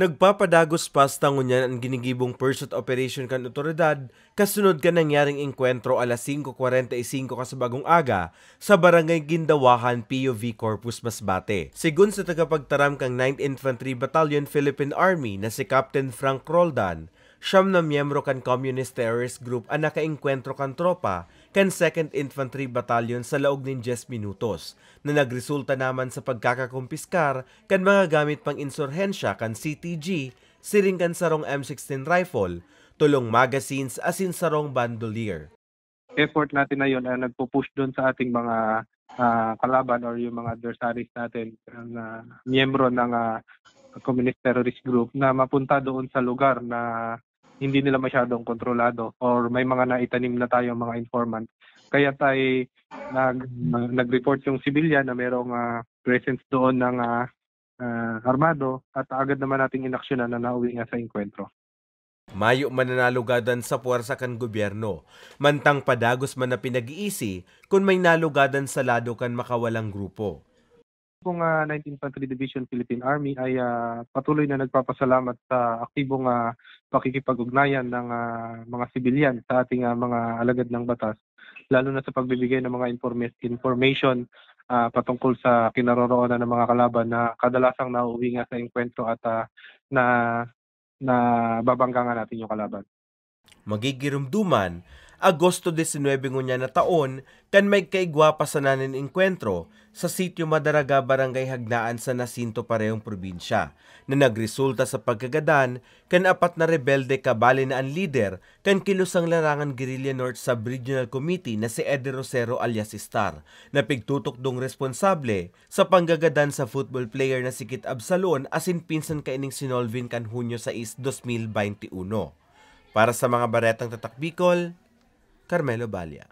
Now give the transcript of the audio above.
Nagpapadagos pasta ngunyan ang ginigibong pursuit operation kan otoridad kasunod ka nangyaring engkwentro alas 5:45 kasabagong aga sa barangay Gindawahan, POV Corpus Masbate. Sigun sa tagapagtaram kang 9th Infantry Battalion Philippine Army na si Captain Frank Roldan, siyam na miyembro kan Communist Terrorist Group ang nakaengkwentro kan tropa kan 2nd Infantry Battalion sa laog nin 10 minutos na nagresulta naman sa pagkakakumpiskar kan mga gamit pang insurhensya kan CTG, siring kan sarong M16 rifle, tulong magazines asin sarong bandolier. Effort natin na yun ay nagpo-push doon sa ating mga kalaban or yung mga adversaries natin na miyembro ng Communist Terrorist Group na mapunta doon sa lugar na hindi nila masyadong kontrolado or may mga naitanim na tayong mga informant. Kaya tayo nag-report yung civilian na merong presence doon ng armado at agad naman nating inaksyonan na nauwi nga sa engkwentro. Mayo mananalugadan sa puwersa kan gobyerno, mantang padagos man na pinag-iisi kung may nalugadan sa lado kan makawalang grupo. Kung 9th Infantry Division Philippine Army ay patuloy na nagpapasalamat sa aktibong pakikipag-ugnayan ng mga sibilyan sa ating mga alagad ng batas, lalo na sa pagbibigay ng mga information patungkol sa kinaroroonan ng mga kalaban na kadalasang nauuwi nga sa engkwentro at na babanggangan natin yung kalaban. Magigirumduman, Agosto 19 ngunya na taon, kan may kaigwapa sa nanin engkwentro sa sitio Madaraga, Barangay Hagnaan sa Nasinto parehong probinsya, na nagresulta sa pagkagadan kan apat na rebelde kabali na ang leader kan kilusang larangan Guerrilla North Sub-Regional Committee na si Eddie Rosero alias Star, na pigtutok dong responsable sa panggagadan sa football player na si Kit Absalon asin pinsan kaining sinolvin kan Hunyo 6, 2021. Para sa mga baretang tatak Bicol, Carmelo Balia.